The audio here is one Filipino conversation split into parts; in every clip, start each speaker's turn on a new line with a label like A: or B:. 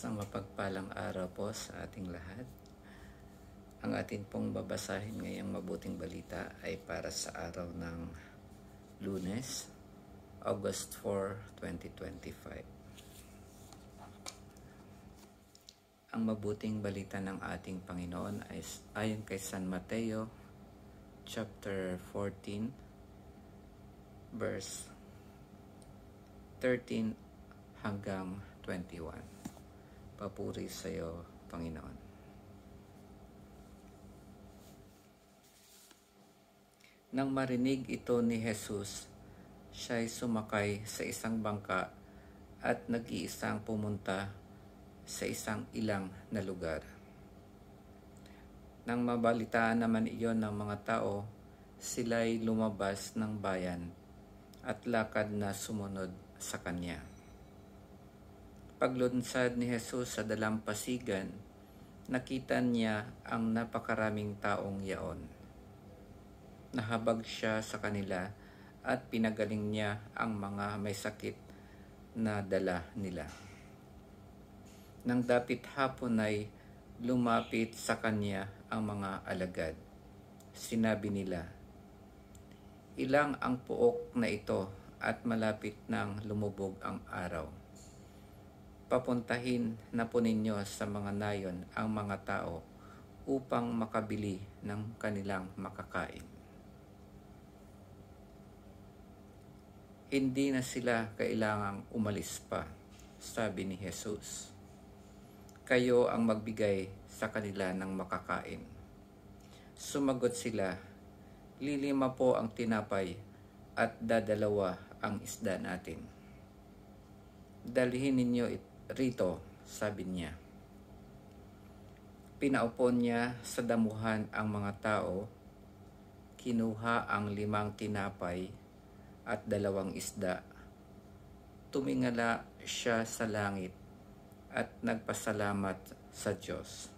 A: Isang mapagpalang araw po sa ating lahat. Ang atin pong babasahin ngayong mabuting balita ay para sa araw ng Lunes, August 4, 2025. Ang mabuting balita ng ating Panginoon ay ayon kay San Mateo, chapter 14, verse 13 hanggang 21. Papuri sa iyo, Panginoon. Nang marinig ito ni Jesus, siya'y sumakay sa isang bangka at nag-iisang pumunta sa isang ilang na lugar. Nang mabalitaan naman iyon ng mga tao, sila'y lumabas ng bayan at lakad na sumunod sa kanya. Paglunsad ni Jesus sa dalampasigan, nakita niya ang napakaraming taong yaon. Nahabag siya sa kanila at pinagaling niya ang mga may sakit na dala nila. Nang dapit hapon ay lumapit sa kanya ang mga alagad. Sinabi nila, "Ilang ang puok na ito at malapit nang lumubog ang araw. Papuntahin na po ninyo sa mga nayon ang mga tao upang makabili ng kanilang makakain." Hindi na sila kailangang umalis pa, sabi ni Jesus. Kayo ang magbigay sa kanila ng makakain. Sumagot sila, 5 po ang tinapay at 2 ang isda natin. Dalhin ninyo rito, sabi niya. Pinaupo niya sa damuhan ang mga tao, kinuha ang 5 tinapay at 2 isda. Tumingala siya sa langit at nagpasalamat sa Diyos.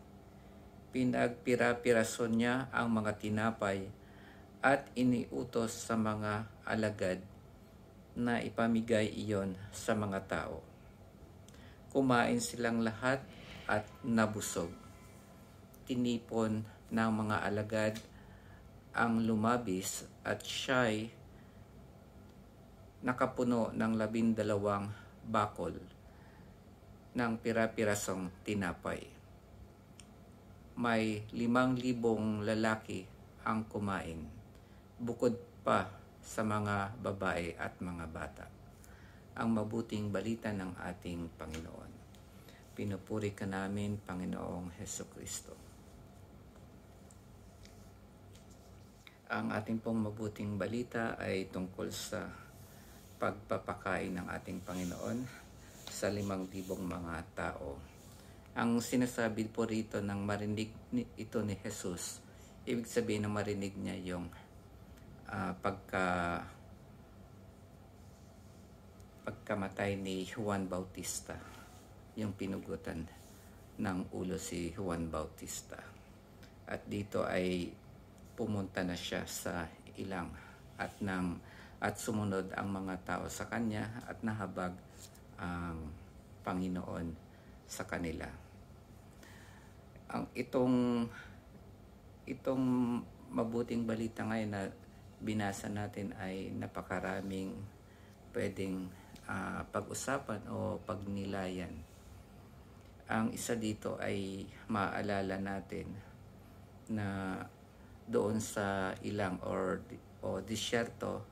A: Pinagpira-piraso niya ang mga tinapay at iniutos sa mga alagad na ipamigay iyon sa mga tao. Kumain silang lahat at nabusog. Tinipon ng mga alagad ang lumabis at siya'y nakapuno ng 12 bakol ng pira-pirasong tinapay. May 5,000 lalaki ang kumain, bukod pa sa mga babae at mga bata. Ang mabuting balita ng ating Panginoon. Pinupuri ka namin, Panginoong Hesukristo. Ang ating pong mabuting balita ay tungkol sa pagpapakain ng ating Panginoon sa 5,000 mga tao. Ang sinasabi po rito ng marinig ito ni Jesus, ibig sabihin na marinig niya yung pagkamatay ni Juan Bautista, yung pinugutan ng ulo si Juan Bautista. At dito ay pumunta na siya sa ilang at sumunod ang mga tao sa kanya at nahabag ang Panginoon sa kanila. Itong mabuting balita ngayon na binasa natin ay napakaraming pwedeng pag-usapan o pagnilayan. Ang isa dito ay maalala natin na doon sa ilang o disyerto,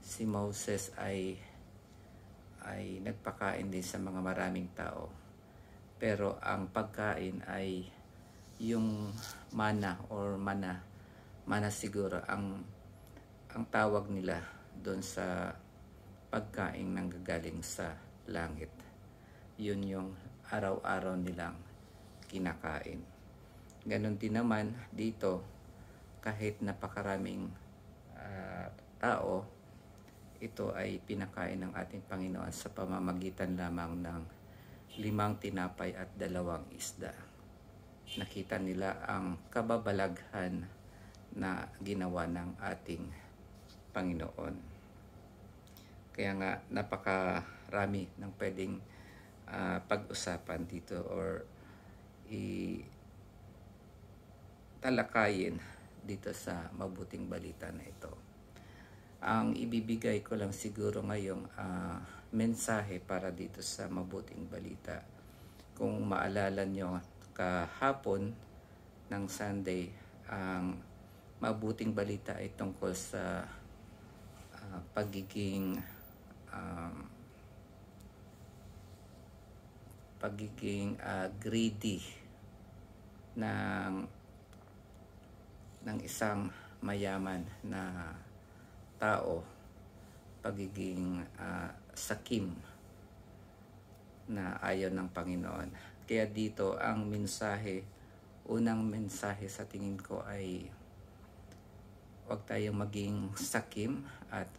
A: si Moses ay nagpakain din sa mga maraming tao. Pero ang pagkain ay yung mana siguro ang tawag nila doon sa pagkain ng gagaling sa langit. Yun yung araw-araw nilang kinakain. Ganon din naman dito, kahit napakaraming tao, ito ay pinakain ng ating Panginoon sa pamamagitan lamang ng 5 tinapay at 2 isda. Nakita nila ang kababalaghan na ginawa ng ating Panginoon. Kaya nga napakarami ng pwedeng pag-usapan dito or talakayin dito sa mabuting balita na ito. Ang ibibigay ko lang siguro ngayong mensahe para dito sa mabuting balita. Kung maalala nyo, kahapon ng Sunday, ang mabuting balita ay tungkol sa pagiging greedy ng isang mayaman na tao, pagiging sakim na ayaw ng Panginoon. Kaya dito ang mensahe, unang mensahe sa tingin ko ay huwag tayong maging sakim at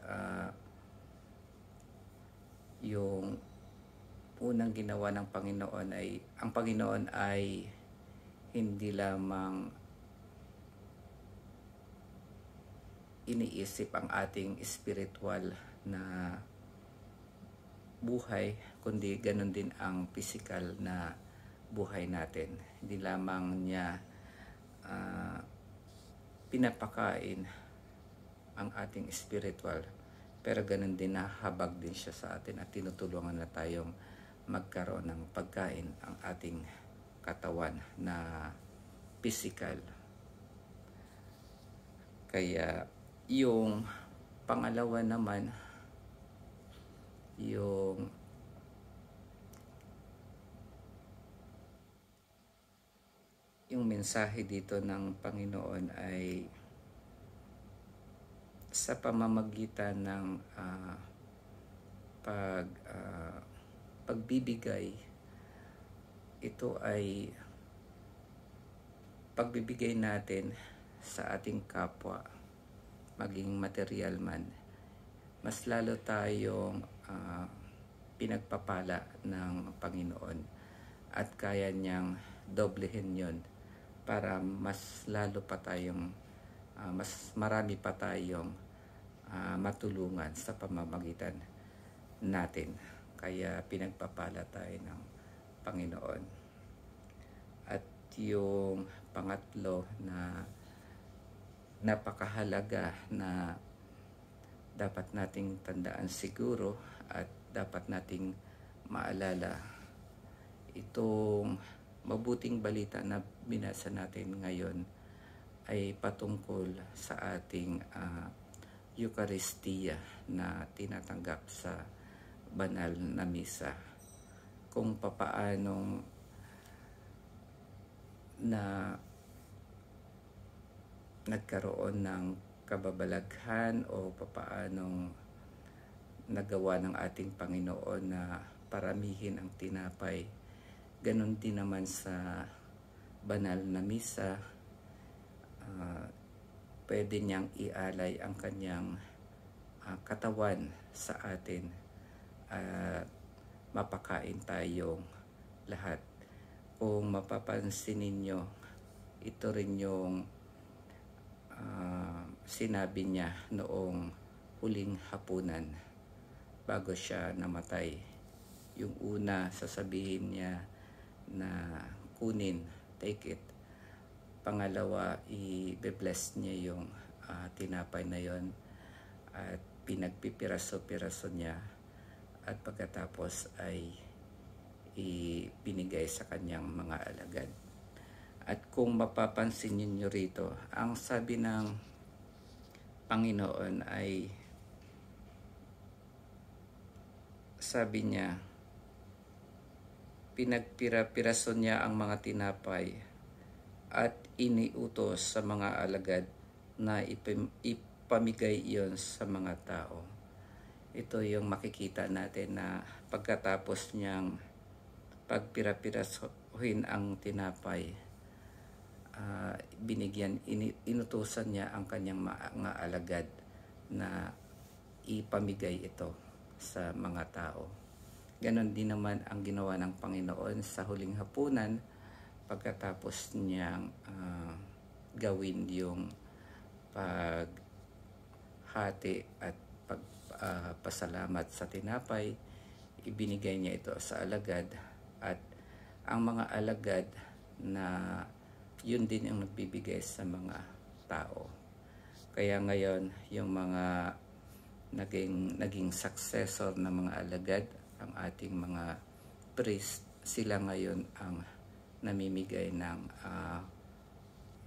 A: yung unang ginawa ng Panginoon ay, ang Panginoon ay hindi lamang iniisip ang ating spiritual na buhay, kundi ganun din ang physical na buhay natin. Hindi lamang niya pinapakain ang ating spiritual, pero ganun din nahabag din siya sa atin at tinutulungan na tayong magkaroon ng pagkain ang ating katawan na physical. Kaya yung pangalawa naman, yung mensahe dito ng Panginoon ay sa pamamagitan ng pagbibigay. Ito ay pagbibigay natin sa ating kapwa, maging material man. Mas lalo tayong pinagpapala ng Panginoon at kaya niyang doblehin yon para mas lalo pa tayong mas marami pa tayong matulungan sa pamamagitan natin. Kaya pinagpapala tayo ng Panginoon. At yung pangatlo na napakahalaga na dapat nating tandaan siguro at dapat nating maalala, itong mabuting balita na binasa natin ngayon ay patungkol sa ating Eucharistia na tinatanggap sa banal na misa. Kung papaanong na nagkaroon ng kababalaghan o papaanong nagawa ng ating Panginoon na paramihin ang tinapay, ganun din naman sa banal na misa. Pwede niyang ialay ang kanyang katawan sa atin at mapakain tayong lahat. Kung mapapansin ninyo, ito rin yung sinabi niya noong huling hapunan bago siya namatay. Yung una, sasabihin niya na kunin, take it. Pangalawa, i-bless niya yung tinapay na yon at pinagpipiraso-piraso niya at pagkatapos ay ibinigay sa kanyang mga alagad. At kung mapapansin niyo rito, ang sabi ng Panginoon ay, sabi niya, pinagpira-piraso niya ang mga tinapay at iniutos sa mga alagad na ipamigay iyon sa mga tao. Ito yung makikita natin na pagkatapos niyang pagpira-pirasohin ang tinapay, inutusan niya ang kanyang mga alagad na ipamigay ito sa mga tao. Ganon din naman ang ginawa ng Panginoon sa huling hapunan pagkatapos niyang gawin yung paghati at pagpasalamat sa tinapay. ibinigay niya ito sa alagad, at ang mga alagad na yun din ang nagbibigay sa mga tao. Kaya ngayon, yung mga naging successor na mga alagad, ang ating mga priest, sila ngayon ang namimigay ng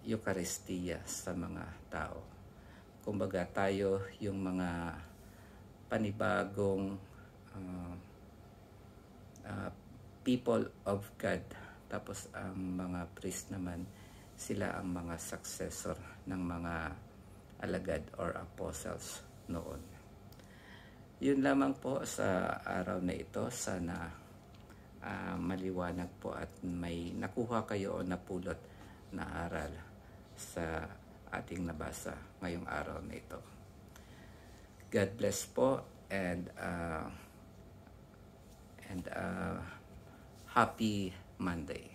A: Eucharistia sa mga tao. Kumbaga tayo yung mga panibagong people of God. Tapos ang mga priest naman, sila ang mga successor ng mga alagad or apostles noon. Yun lamang po sa araw na ito. Sana maliwanag po at may nakuha kayo o napulot na aral sa ating nabasa ngayong araw na ito. God bless po, and happy Monday.